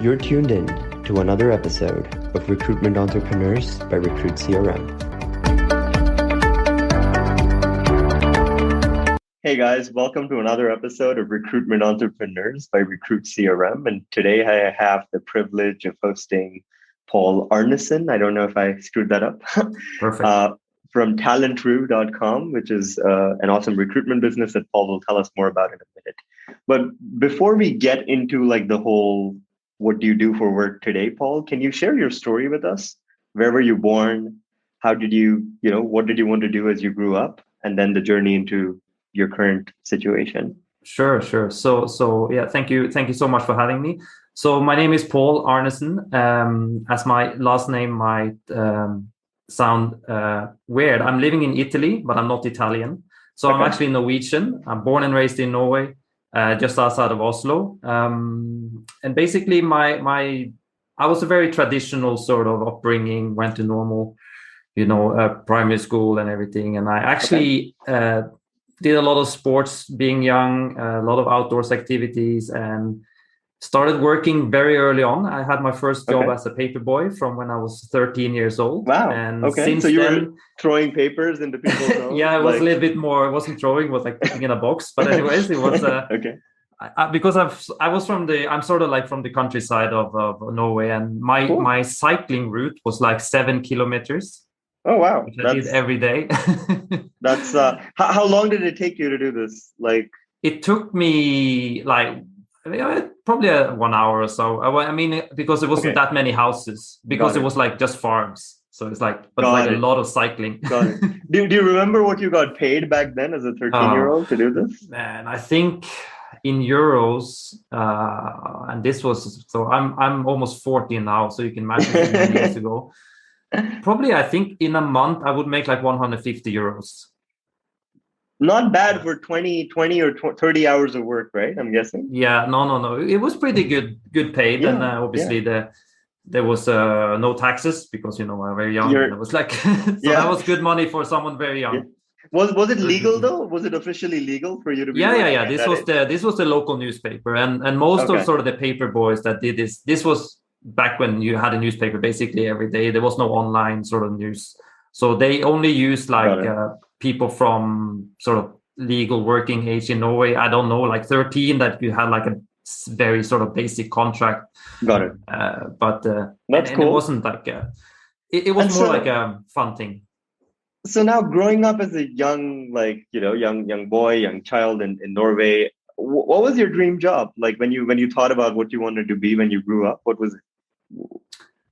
You're tuned in to another episode of Recruitment Entrepreneurs by Recruit CRM. Hey guys, welcome to another episode of Recruitment Entrepreneurs by Recruit CRM. And today I have the privilege of hosting Paul Arnesen. I don't know if I screwed that up. Perfect. From talentroo.com, which is an awesome recruitment business that Paul will tell us more about in a minute. But before we get into like the whole, what do you do for work today, Paul, can you share your story with us? Where were you born? How did you, what did you want to do as you grew up? And then the journey into your current situation. Sure. So yeah, thank you so much for having me. So my name is Paul Arnesen. As my last name might sound weird, I'm living in Italy, but I'm not Italian. So okay. I'm actually Norwegian. I'm born and raised in Norway, just outside of Oslo. And basically, I was a very traditional sort of upbringing. Went to normal, primary school and everything. And I actually did a lot of sports being young, a lot of outdoors activities, and started working very early on. I had my first job as a paper boy from when I was 13 years old. Wow. And okay. So you were throwing papers into people's homes? Yeah, it was a little bit more. It wasn't throwing, it was like putting in a box. But anyways, it was okay. Because I'm sort of like from the countryside of Norway, and my cycling route was like 7 kilometers. Oh wow! Which I did every day. That's how long did it take you to do this? Like it took me probably 1 hour or so. I mean, because it wasn't that many houses, because it was like just farms. So it's like, but a lot of cycling. Got it. Do you remember what you got paid back then as a 13-year-old to do this? Man, I think in euros, and this was, so I'm almost 40 now, so you can imagine how many years ago. Probably, I think in a month I would make like 150 euros. Not bad for 20 or 30 hours of work, right? I'm guessing. Yeah, no. It was pretty good paid, and obviously there was no taxes because I'm very young. And it was like that was good money for someone very young. Yeah. Was it legal though? Was it officially legal for you to be? Yeah. This was the local newspaper, and most of sort of the paper boys that did this. This was back when you had a newspaper basically every day. There was no online sort of news, so they only used people from sort of legal working age in Norway. I don't know, like 13, that you had like a very sort of basic contract. Got it. But that's cool. It wasn't like it was more like a fun thing. So now, growing up as a young boy, young child in Norway, what was your dream job? Like when you thought about what you wanted to be when you grew up, what was it?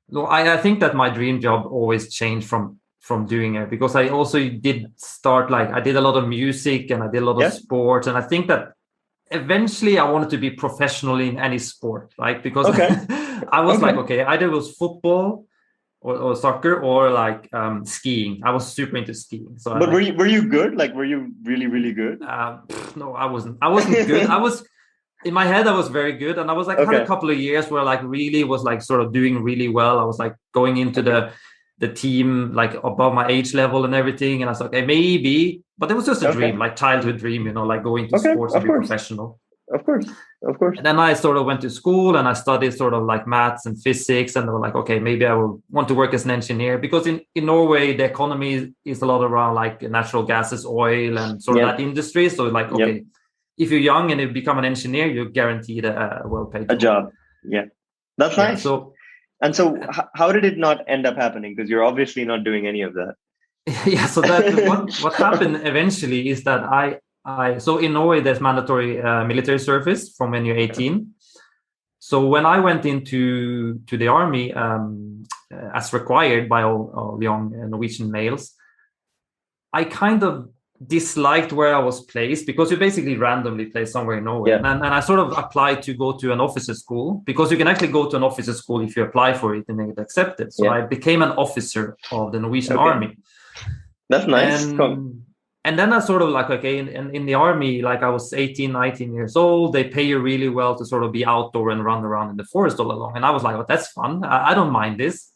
No, I think that my dream job always changed from doing it, because I also did start, like I did a lot of music and I did a lot of sports, and I think that eventually I wanted to be professional in any sport, right? Because I was like, either it was football or soccer or like skiing. I was super into skiing. So, but were you good? Like, were you really, really good? No, I wasn't good. I was in my head, I was very good, and I was like had a couple of years where like really was like sort of doing really well. I was like going into the team like above my age level and everything, and I was like, okay, maybe, but it was just a dream, like childhood dream, like going to sports and be professional. Of course. And then I sort of went to school and I studied sort of like maths and physics, and they were like, okay, maybe I will want to work as an engineer, because in Norway the economy is a lot around like natural gases, oil, and sort of that industry. So like, if you're young and you become an engineer, you're guaranteed a well-paid job. Yeah, that's nice. So how did it not end up happening? Because you're obviously not doing any of that. Yeah. So that what happened eventually is that so in Norway there's mandatory military service from when you're 18. So when I went into the army as required by all young Norwegian males, I kind of disliked where I was placed, because you basically randomly placed somewhere in Norway. And I sort of applied to go to an officer school, because you can actually go to an officer school if you apply for it and they get accepted. So I became an officer of the Norwegian army. That's nice. And then I sort of like, in the army, like I was 18, 19 years old, they pay you really well to sort of be outdoor and run around in the forest all along. And I was like, oh, that's fun. I don't mind this.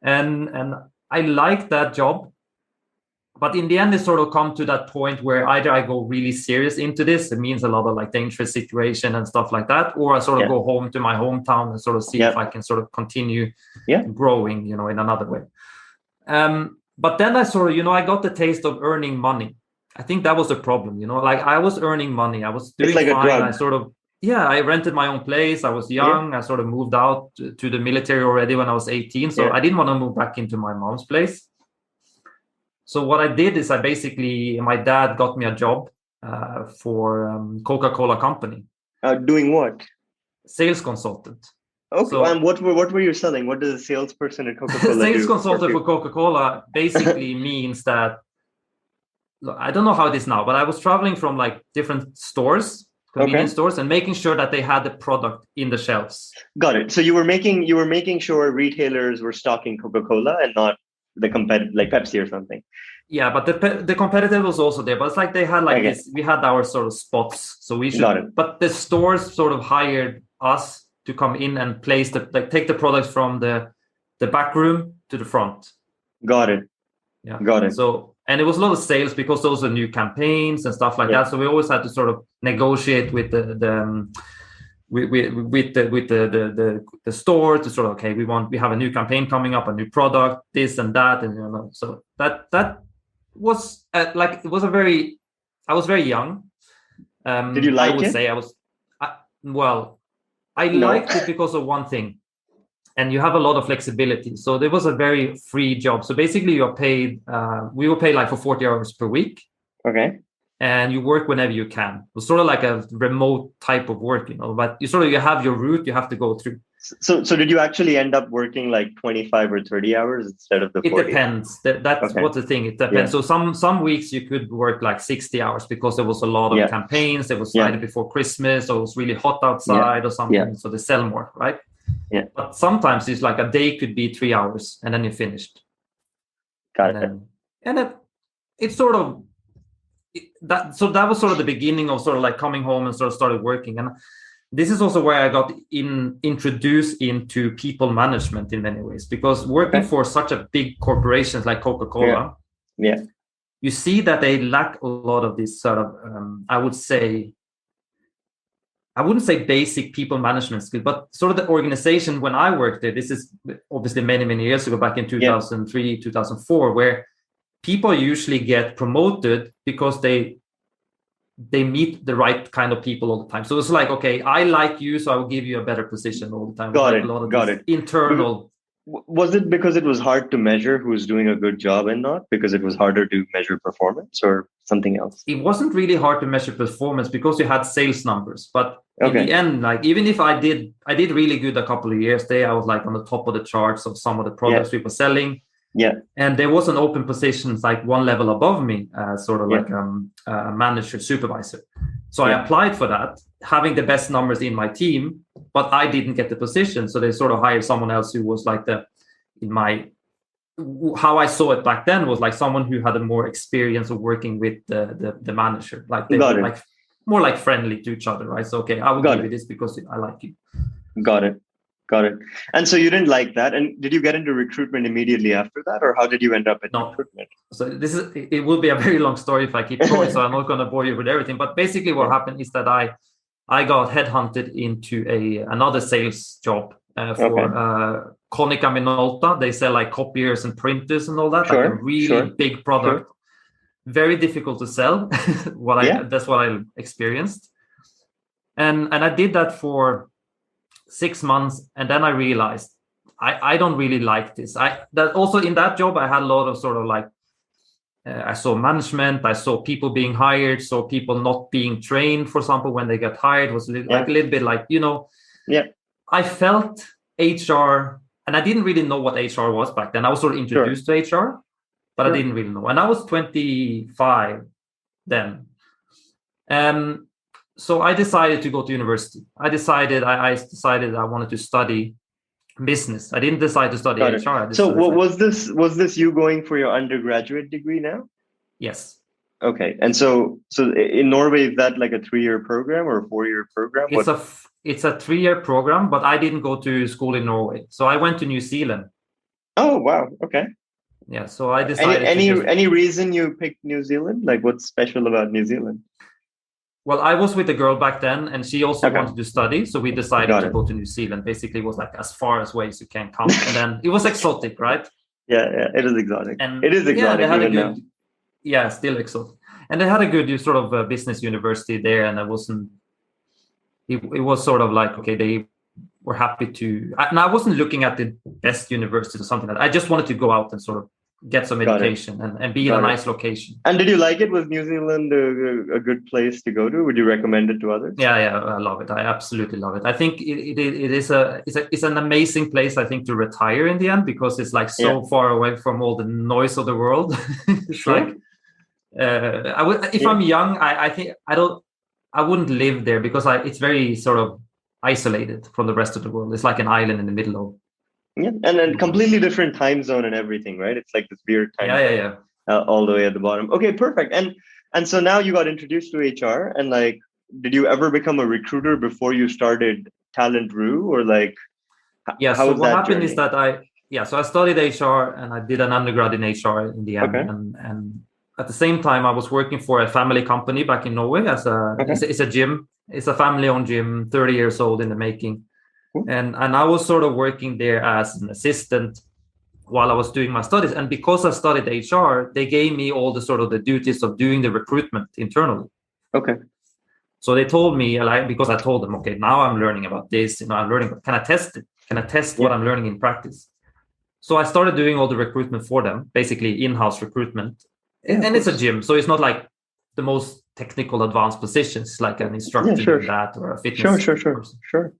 And I liked that job. but in the end, it sort of come to that point where either I go really serious into this, it means a lot of like dangerous situation and stuff like that, or I sort of go home to my hometown and sort of see if I can sort of continue growing, in another way. But then I sort of, I got the taste of earning money. I think that was the problem, like I was earning money. I was doing like fine. I sort of, I rented my own place. I was young. I sort of moved out to the military already when I was 18. So I didn't want to move back into my mom's place. So what I did is my dad got me a job for Coca-Cola company. Doing what? Sales consultant. Okay, so, and what were you selling? What does a salesperson at Coca-Cola Sales do? Consultant for Coca-Cola basically means that, I don't know how it is now, but I was traveling from like different stores, convenience stores, and making sure that they had the product in the shelves. Got it. So you were making sure retailers were stocking Coca-Cola and not the competitor like Pepsi or something. Yeah, but the competitor was also there. But it's like they had like this. We had our sort of spots, so we should. Got it. But the stores sort of hired us to come in and place take the products from the back room to the front. Got it. Yeah. Got it. So, and it was a lot of sales because those are new campaigns and stuff like that. So we always had to sort of negotiate with the store to sort of, okay, we have a new campaign coming up, a new product, this and that, and so that was like it was I was very young. Did you like it? I would say I liked it because of one thing, and you have a lot of flexibility. So there was a very free job. So basically, you're paid. We were paid like for 40 hours per week. Okay. And you work whenever you can. It was sort of like a remote type of work, But you have your route you have to go through. So did you actually end up working like 25 or 30 hours instead of the 40? It depends. That's what the thing. It depends. Yeah. So some weeks you could work like 60 hours because there was a lot of campaigns. It was right before Christmas, so it was really hot outside or something. Yeah. So they sell more, right? Yeah. But sometimes it's like a day could be 3 hours and then you're finished. Got it. And it's sort of that. So that was sort of the beginning of sort of like coming home and sort of started working. And this is also where I got introduced into people management in many ways, because working for such a big corporations like Coca-Cola, you see that they lack a lot of this sort of, I wouldn't say basic people management skill, but sort of the organization when I worked there, this is obviously many, many years ago, back in 2003, 2004, where people usually get promoted because they meet the right kind of people all the time. So it's like, okay, I like you, so I will give you a better position all the time. Got it. Internal. Was it because it was hard to measure who's doing a good job and not? Because it was harder to measure performance, or something else? It wasn't really hard to measure performance because you had sales numbers. But in the end, like even if I did really good a couple of years there, I was like on the top of the charts of some of the products we were selling. Yeah. And there was an open position like one level above me, sort of like a manager, supervisor. So I applied for that, having the best numbers in my team, but I didn't get the position. So they sort of hired someone else who was like how I saw it back then was like someone who had a more experience of working with the manager. Like they were like more like friendly to each other, right? So, okay, I will give you this because I like you. Got it. And so you didn't like that. And did you get into recruitment immediately after that? Or how did you end up at recruitment? So it will be a very long story if I keep going. So I'm not going to bore you with everything. But basically what happened is that I got headhunted into another sales job for Konica Minolta. They sell like copiers and printers and all that. Like a really big product. Very difficult to sell. That's what I experienced. And I did that for 6 months, and then I realized I don't really like this. That also in that job I had a lot of sort of like I saw management, I saw people being hired, saw people not being trained. For example, when they get hired, was a little bit like I felt HR, and I didn't really know what HR was back then. I was sort of introduced to HR, but I didn't really know. And I was 25 then. So I decided to go to university. I decided I wanted to study business. I didn't decide to study HR. So was this you going for your undergraduate degree now? Yes. Okay. And so in Norway, is that like a 3-year program or a 4-year program? It's a 3-year program, but I didn't go to school in Norway. So I went to New Zealand. Oh, wow. Okay. Yeah, so I decided to just. Any reason you picked New Zealand? Like, what's special about New Zealand? Well, I was with a girl back then, and she also Okay. wanted to study, so we decided Got to it. go to New Zealand. Basically, it was like as far as ways you can come, and then it was exotic, right? Yeah, it is exotic. And It is yeah, they exotic had a even now. good, yeah, still exotic, and they had a good sort of business university there, and I wasn't. It was sort of like, okay, they were happy to, and I wasn't looking at the best university or something like that. I just wanted to go out and sort of get some Got it. education and be in a Got it. nice location. And did you like it? Was New Zealand a good place to go to? Would you recommend it to others? Yeah, I love it. I absolutely love it. I think it is it's an amazing place, I think, to retire in the end, because it's like so far away from all the noise of the world. It's Sure. like I would, if I'm young, I think I wouldn't live there, because it's very sort of isolated from the rest of the world. It's like an island in the middle of. Yeah, and then completely different time zone and everything, right? It's like this weird time zone, all the way at the bottom. Okay, perfect. And so now you got introduced to HR, and like, did you ever become a recruiter before you started Talent.ru, or like, yeah? How So was what that happened journey? is that so I studied HR and I did an undergrad in HR in the end, Okay. and at the same time I was working for a family company back in Norway as it's a gym. It's a family-owned gym, 30 years old in the making. And I was sort of working there as an assistant while I was doing my studies. And because I studied HR, they gave me all the sort of the duties of doing the recruitment internally. Okay. So they told me, like, because I told them, okay, now I'm learning about this, I'm learning, can I test it? Can I test what I'm learning in practice? So I started doing all the recruitment for them, basically in-house recruitment. And it's a gym, so it's not like the most technical advanced positions, like an instructor in that or a fitness person. Sure.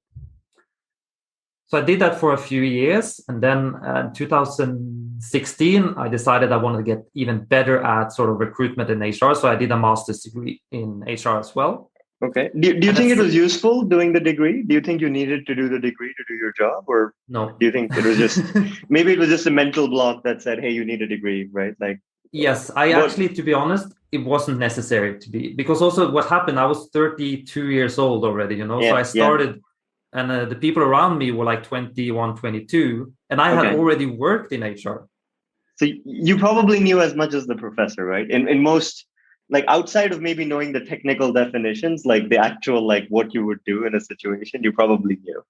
So I did that for a few years, and then in 2016, I decided I wanted to get even better at sort of recruitment in HR. So I did a master's degree in HR as well. Okay. Do you think it was useful doing the degree? Do you think you needed to do the degree to do your job, or no? Do you think it was just maybe it was just a mental block that said, "Hey, you need a degree," right? Like, yes, actually, to be honest, it wasn't necessary to be, because also what happened, I was 32 years old already, so I started. And the people around me were like 21, 22, and I had already worked in HR. So you probably knew as much as the professor, right? In most, like, outside of maybe knowing the technical definitions, like the actual, like, what you would do in a situation, you probably knew.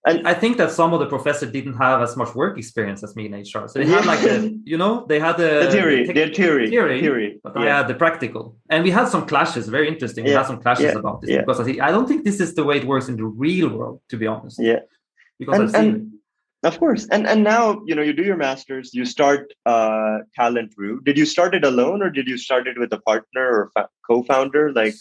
And I think that some of the professors didn't have as much work experience as me in HR. So they had like they had the theory, but I had the practical. And we had some clashes, very interesting. We had some clashes about this because I don't think this is the way it works in the real world, to be honest. Yeah. Because I've seen it. Of course. And now, you do your master's, you start Talent.ru. Did you start it alone, or did you start it with a partner or co-founder? Like,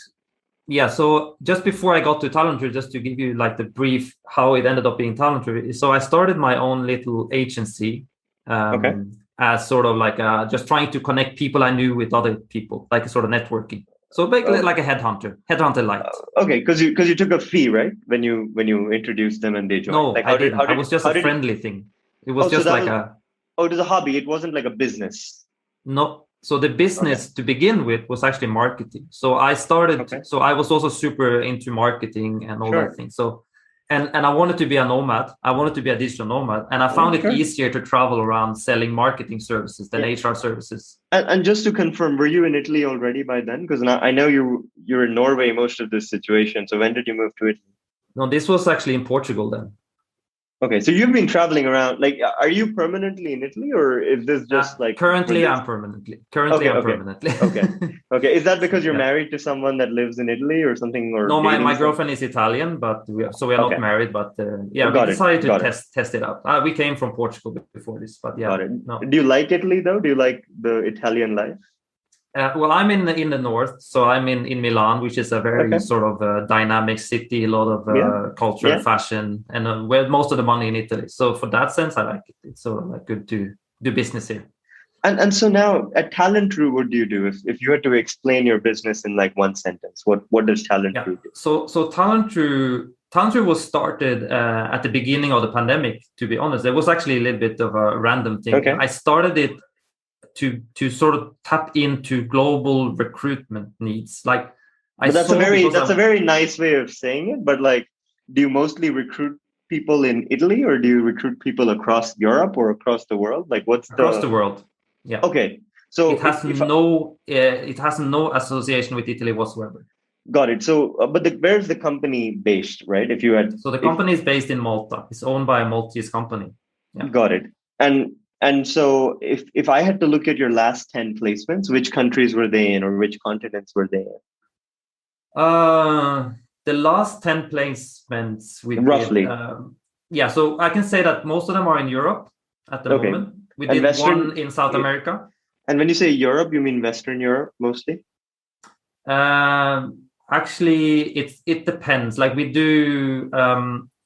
yeah, so just before I got to Talent.ru, just to give you like the brief how it ended up being Talent.ru. So I started my own little agency as sort of like just trying to connect people I knew with other people, like a sort of networking. So basically like a headhunter light. Okay, because you took a fee, right? When you introduced them and they joined. No, like, I didn't. It was just a friendly thing. It was just like it was a hobby. It wasn't like a business. No. So the business to begin with was actually marketing. So I started, so I was also super into marketing and all that thing. So, and I wanted to be a nomad. I wanted to be a digital nomad. And I found it easier to travel around selling marketing services than HR services. And just to confirm, were you in Italy already by then? Because I know you're in Norway most of this situation. So when did you move to Italy? No, this was actually in Portugal then. Okay, so you've been traveling around. Like, are you permanently in Italy, or is this just like currently? I'm permanently. Permanently. Okay. Is that because you're married to someone that lives in Italy or something? Or no, my girlfriend is Italian, but we are not married. But we decided to test it out. We came from Portugal before this, but yeah. Got it. No. Do you like Italy though? Do you like the Italian life? Well, I'm in the north, so I'm in Milan, which is a very sort of dynamic city, a lot of culture, fashion, and where most of the money in Italy. So for that sense, I like it. It's sort of like good to do business here. And so now at Talent.ru, what do you do? If you had to explain your business in like one sentence, what does Talent.ru do? So Talent.ru was started at the beginning of the pandemic. To be honest, it was actually a little bit of a random thing. I started it to sort of tap into global recruitment needs. Like, that's a very nice way of saying it. But like, do you mostly recruit people in Italy, or do you recruit people across Europe or across the world? Like, across the world? Yeah. Okay. So it has no association with Italy whatsoever. got it. So, but where's the company based, right? If you had, So the company is based in Malta. It's owned by a Maltese company. Yeah. Got it. And so if I had to look at your last 10 placements, which countries were they in, or which continents were they in? The last 10 placements we Roughly. did, so I can say that most of them are in Europe at the moment. We And did one in South America. And when you say Europe, you mean Western Europe mostly? Actually, it depends. Like we do.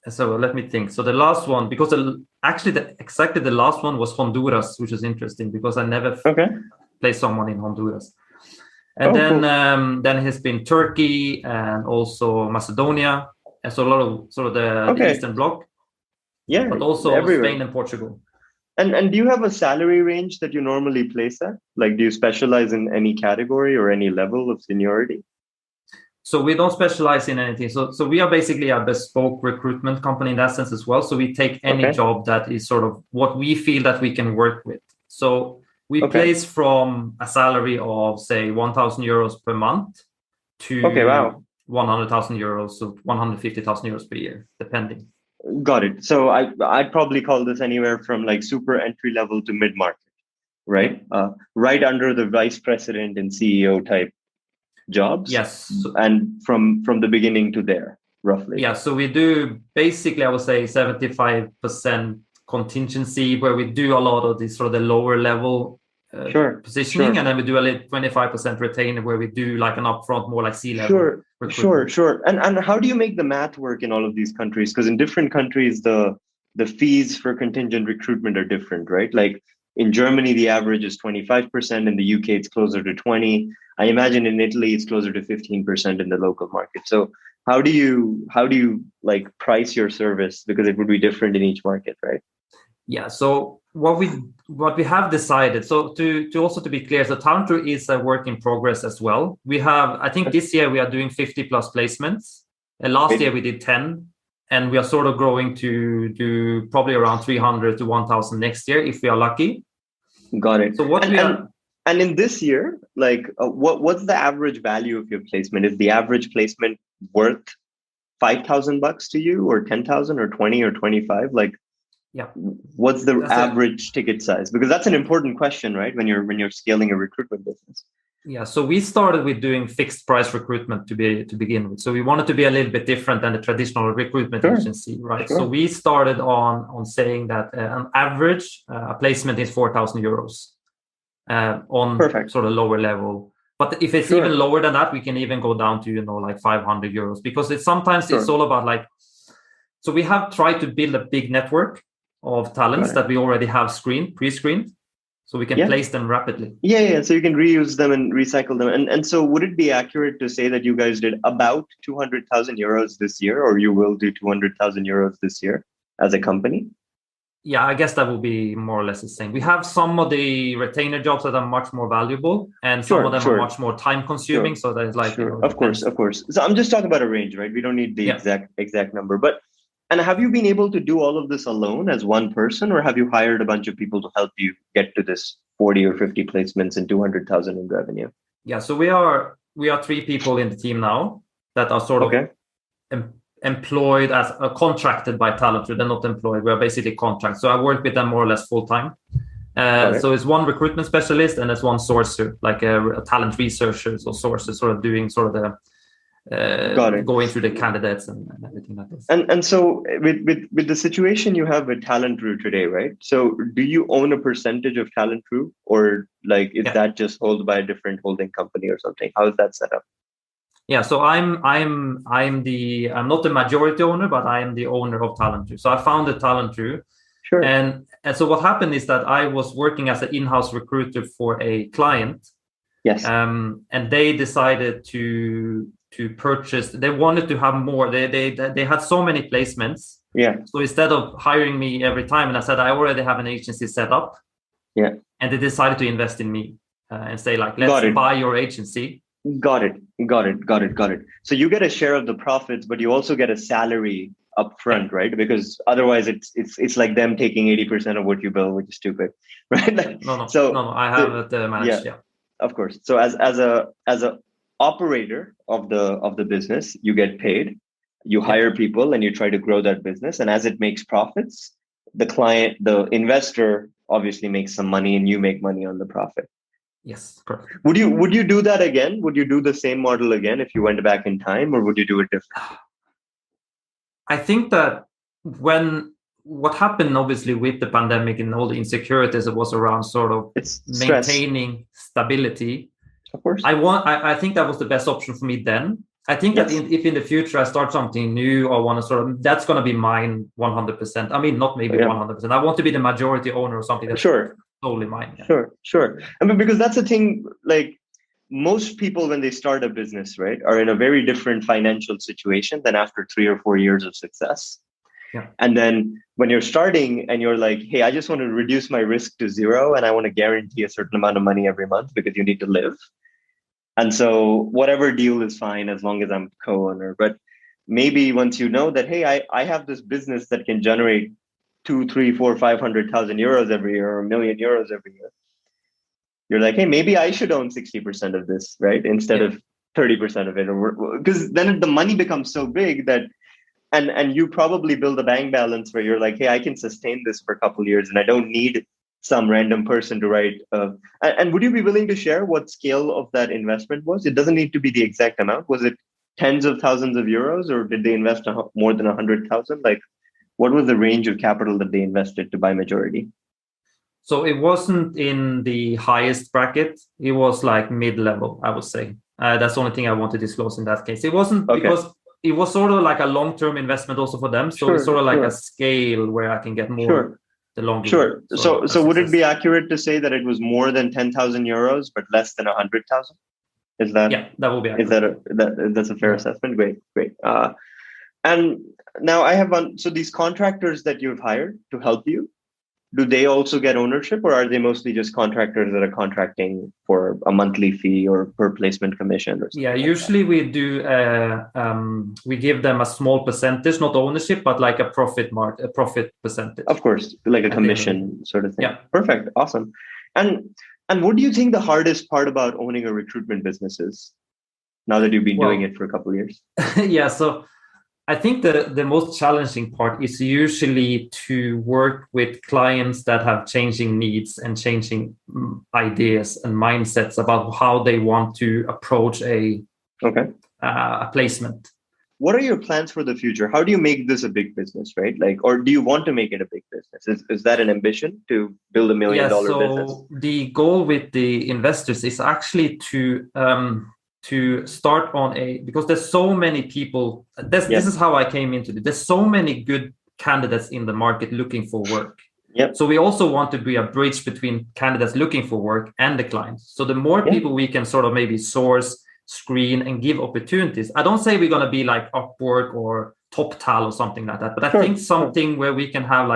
So let me think. So the last one, because exactly the last one was Honduras, which is interesting because I never placed someone in Honduras. And then has been Turkey and also Macedonia, and so a lot of sort of the Eastern Bloc. Yeah, but also everywhere. Spain and Portugal. And do you have a salary range that you normally place at? Like, do you specialize in any category or any level of seniority? So we don't specialize in anything. So we are basically a bespoke recruitment company in that sense as well. So we take any job that is sort of what we feel that we can work with. So we place from a salary of, say, 1,000 euros per month to 100,000 euros, so 150,000 euros per year, depending. Got it. So I'd probably call this anywhere from like super entry level to mid market, right? Right under the vice president and CEO type jobs. Yes. And from the beginning to there, roughly. Yeah. So we do basically, I would say 75% contingency, where we do a lot of this sort of the lower level positioning, and then we do a little 25% retainer, where we do like an upfront, more like C-level. Sure. And how do you make the math work in all of these countries? Because in different countries, the fees for contingent recruitment are different, right? Like in Germany, the average is 25%. In the UK, it's closer to 20%. I imagine in Italy, it's closer to 15% in the local market. So how do you like price your service? Because it would be different in each market, right? Yeah. So what we have decided, so to also to be clear, so Talent is a work in progress as well. We have, I think this year we are doing 50 plus placements. And last year we did 10, and we are sort of growing to do probably around 300 to 1,000 next year if we are lucky. Got it. So and in this year, like what's the average value of your placement? Is the average placement worth $5,000 to you, or 10,000, or 20, or 25? Like, what's the average ticket size? Because that's an important question, right? When you're scaling a recruitment business. Yeah. So we started with doing fixed price recruitment to begin with. So we wanted to be a little bit different than the traditional recruitment agency, right? So we started on saying that an average placement is 4,000 euros on sort of lower level. But if it's even lower than that, we can even go down to, like 500 euros, because it's all about like, so we have tried to build a big network of talents that we already have pre-screened, so we can place them rapidly. Yeah. So you can reuse them and recycle them. And so would it be accurate to say that you guys did about 200,000 euros this year, or you will do 200,000 euros this year as a company? Yeah, I guess that will be more or less the same. We have some of the retainer jobs that are much more valuable, and some of them are much more time consuming. So that is like, of course. So I'm just talking about a range, right? We don't need the exact number, and have you been able to do all of this alone as one person, or have you hired a bunch of people to help you get to this 40 or 50 placements and 200,000 in revenue? Yeah, so we are 3 people in the team now that are sort of employed as contracted by Talent. They're not employed. We are basically contract. So I work with them more or less full time. So it's one recruitment specialist and there's one sourcer, like a talent researcher or sourcer, sort of doing sort of the going through the candidates and everything like this. And so with the situation you have with Talentroo today, right? So do you own a percentage of Talentroo, or like is that just held by a different holding company or something? How is that set up? Yeah, so I'm not the majority owner, but I am the owner of Talentroo. So I founded Talentroo. Sure. And so what happened is that I was working as an in-house recruiter for a client. Yes. And they decided to purchase. They wanted to have more. They had so many placements. Yeah. So instead of hiring me every time, and I said I already have an agency set up. Yeah. And they decided to invest in me and say like, let's buy your agency. Got it. So you get a share of the profits, but you also get a salary upfront, right? Because otherwise it's like them taking 80% of what you bill, which is stupid, right? No. I have it managed. Yeah. Of course. So as a operator of the business, you get paid, you hire people, and you try to grow that business. And as it makes profits, the investor obviously makes some money, and you make money on the profit. Yes, correct. Would you do that again? Would you do the same model again if you went back in time, or would you do it differently? I think that what happened obviously with the pandemic and all the insecurities, it was around sort of maintaining stability. Of course. I think that was the best option for me then. I think that if in the future I start something new or want to sort of, that's going to be mine 100%. I mean, not maybe 100%. I want to be the majority owner of something that's totally mine. Yeah. Sure. I mean, because that's the thing, like most people, when they start a business, right, are in a very different financial situation than after 3 or 4 years of success. Yeah. And then when you're starting and you're like, hey, I just want to reduce my risk to zero, and I want to guarantee a certain amount of money every month because you need to live. And so whatever deal is fine as long as I'm co-owner. But maybe once you know that, hey, I have this business that can generate 2, 3, 4, 500,000 euros every year, or 1 million euros every year, you're like, hey, maybe I should own 60% of this, right? Instead of 30% of it. Because then the money becomes so big that, and you probably build a bank balance where you're like, hey, I can sustain this for a couple of years and I don't need some random person to write. And would you be willing to share what scale of that investment was? It doesn't need to be the exact amount. Was it tens of thousands of euros, or did they invest more than 100,000? Like, what was the range of capital that they invested to buy majority? So it wasn't in the highest bracket. It was like mid-level, I would say. That's the only thing I want to disclose in that case. It wasn't because it was sort of like a long-term investment also for them. So it's sort of like a scale where I can get more. The longer. Sure. So would it be accurate to say that it was more than 10,000 euros, but less than 100,000? Is that? Yeah, that will be accurate. Is that's a fair assessment? Great. And now I have so these contractors that you've hired to help you, do they also get ownership, or are they mostly just contractors that are contracting for a monthly fee or per placement commission? Or something usually we do. We give them a small percentage, not ownership, but like a profit percentage. Of course, like a commission sort of thing. Yeah. Perfect. Awesome. And what do you think the hardest part about owning a recruitment business is? Now that you've been doing it for a couple of years. Yeah. So I think the most challenging part is usually to work with clients that have changing needs and changing ideas and mindsets about how they want to approach a placement. What are your plans for the future? How do you make this a big business, right? Like, or do you want to make it a big business? Is that an ambition to build $1 million business? So the goal with the investors is actually to start on because there's so many people. This is how I came into it. There's so many good candidates in the market looking for work. Yep. So we also want to be a bridge between candidates looking for work and the clients. So the more people we can sort of maybe source, screen, and give opportunities. I don't say we're going to be like Upwork or TopTal or something like that, but I think something where we can have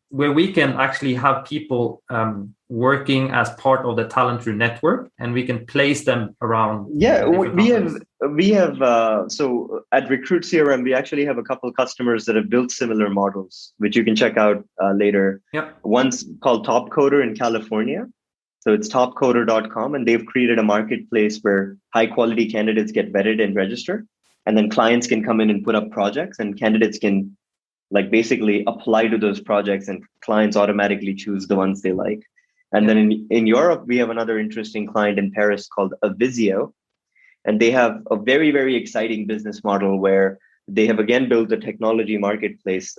where we can actually have people working as part of the Talentrue network, and we can place them around. Yeah, we have so at Recruit CRM, we actually have a couple of customers that have built similar models, which you can check out later. Yep. One's called Topcoder in California. So it's topcoder.com, and they've created a marketplace where high quality candidates get vetted and register. And then clients can come in and put up projects, and candidates can basically apply to those projects, and clients automatically choose the ones they like. And then in Europe, we have another interesting client in Paris called Avisio. And they have a very, very exciting business model where they have again built a technology marketplace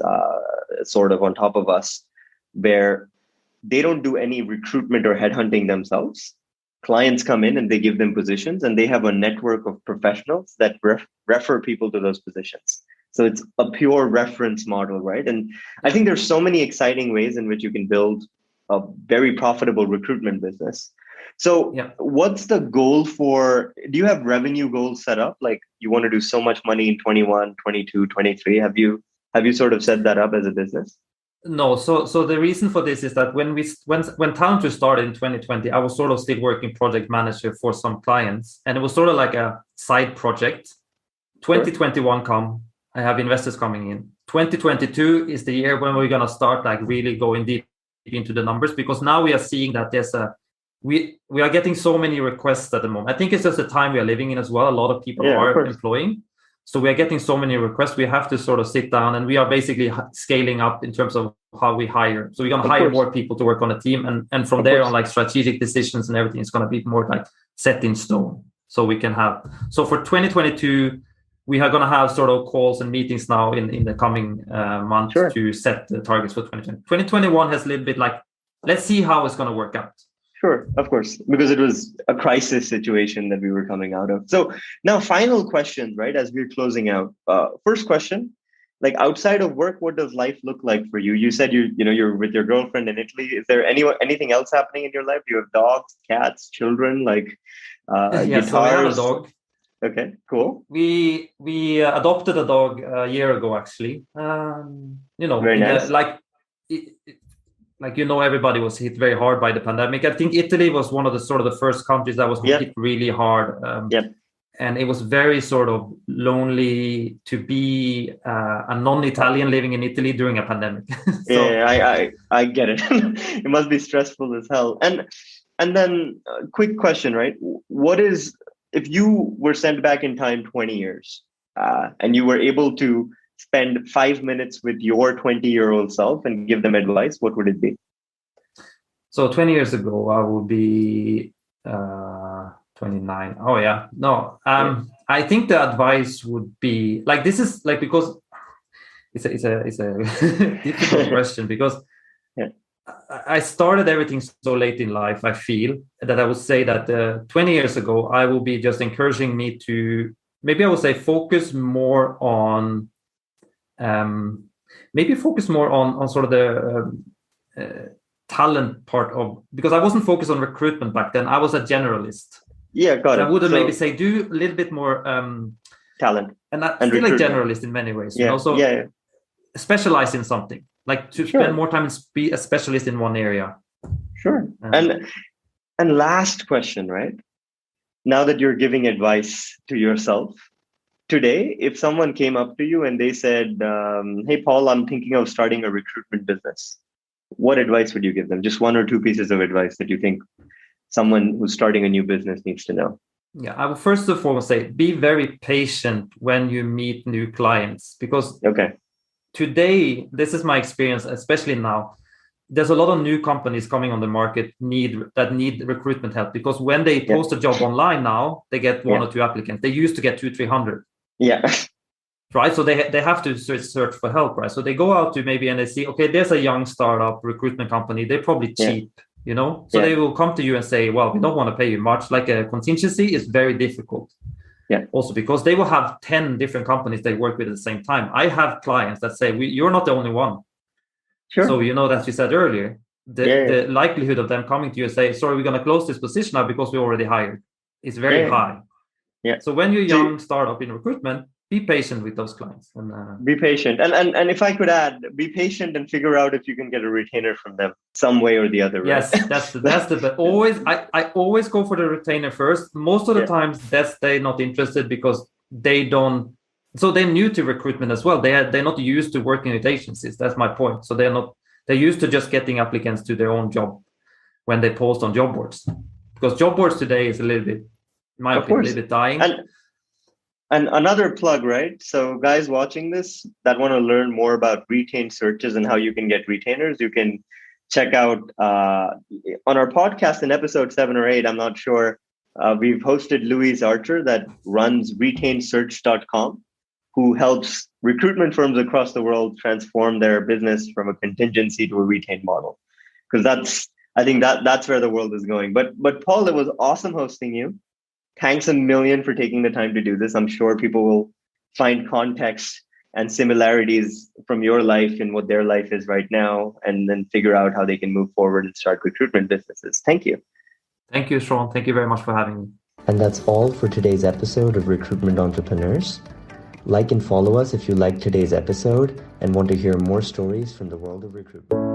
sort of on top of us, where they don't do any recruitment or headhunting themselves. Clients come in and they give them positions, and they have a network of professionals that refer people to those positions. So it's a pure reference model, right? And I think there's so many exciting ways in which you can build a very profitable recruitment business. So what's the goal do you have revenue goals set up? Like you want to do so much money in 21, 22, 23. Have you sort of set that up as a business? No. So the reason for this is that when Talentrue started in 2020, I was sort of still working project manager for some clients, and it was sort of like a side project. 2021 come, I have investors coming in. 2022 is the year when we're going to start like really going deep into the numbers, because now we are seeing that we are getting so many requests at the moment. I think it's just the time we are living in as well. A lot of people are employing. So we are getting so many requests. We have to sort of sit down, and we are basically scaling up in terms of how we hire. So we're going to hire more people to work on the team. And from there on, like strategic decisions and everything is going to be more like set in stone. So we can have, so for 2022, we are going to have sort of calls and meetings now in the coming months to set the targets for 2020. 2021 has a little bit like, let's see how it's going to work out. Sure, of course, because it was a crisis situation that we were coming out of. So now final questions, right, as we're closing out. First question, like outside of work, what does life look like for you? You said you're with your girlfriend in Italy. Is there anything else happening in your life? Do you have dogs, cats, children, like guitars? So we have a dog. Okay, cool. We adopted a dog a year ago, actually. Very nice. Everybody was hit very hard by the pandemic. I think Italy was one of the first countries that was hit really hard. And it was very sort of lonely to be a non-Italian living in Italy during a pandemic. I get it. It must be stressful as hell. And then quick question, right? What is, if you were sent back in time 20 years and you were able to spend 5 minutes with your 20-year-old self and give them advice, what would it be? So 20 years ago, I would be 29. Oh yeah. No, I think the advice would be like, this is like, because it's a difficult question, because I started everything so late in life. I feel that I would say that 20 years ago, I will be just encouraging me to, maybe I would say, focus more on sort of the talent part of, because I wasn't focused on recruitment back then. I was a generalist. Yeah, got it. I would maybe say do a little bit more talent and still like generalist in many ways. Specialize in something, like to spend more time and be a specialist in one area. Sure. And last question, right? Now that you're giving advice to yourself today, if someone came up to you and they said, "Hey, Paul, I'm thinking of starting a recruitment business," what advice would you give them? Just one or two pieces of advice that you think someone who's starting a new business needs to know. Yeah, I will first of all say, be very patient when you meet new clients, because today, this is my experience, especially now, there's a lot of new companies coming on the market that need recruitment help, because when they post a job online now, they get one or two applicants. They used to get 200-300. Yeah. Right. So they have to search for help, right? So they go out to maybe and they see, okay, there's a young startup recruitment company. They're probably cheap, So they will come to you and say, well, we don't want to pay you much. Like a contingency is very difficult. Yeah. Also because they will have 10 different companies they work with at the same time. I have clients that say, you're not the only one. Sure. So, as you said earlier, the likelihood of them coming to you and say, sorry, we're going to close this position now because we already hired is very high. Yeah. So when you're young startup in recruitment, be patient with those clients. And be patient. And if I could add, be patient and figure out if you can get a retainer from them some way or the other. Right? Yes, that's the always. I always go for the retainer first. Most of the times they're not interested because they don't. So they're new to recruitment as well. They're not used to working with agencies. That's my point. So they're used to just getting applicants to their own job when they post on job boards. Because job boards today is a little bit, in my opinion, a little bit dying. And another plug, right? So guys watching this that want to learn more about retained searches and how you can get retainers, you can check out on our podcast in episode 7 or 8, I'm not sure. We've hosted Louise Archer that runs retainedsearch.com, who helps recruitment firms across the world transform their business from a contingency to a retained model. Because I think that's where the world is going. But Paul, it was awesome hosting you. Thanks a million for taking the time to do this. I'm sure people will find context and similarities from your life and what their life is right now, and then figure out how they can move forward and start recruitment businesses. Thank you. Thank you, Sean. Thank you very much for having me. And that's all for today's episode of Recruitment Entrepreneurs. Like and follow us if you liked today's episode and want to hear more stories from the world of recruitment.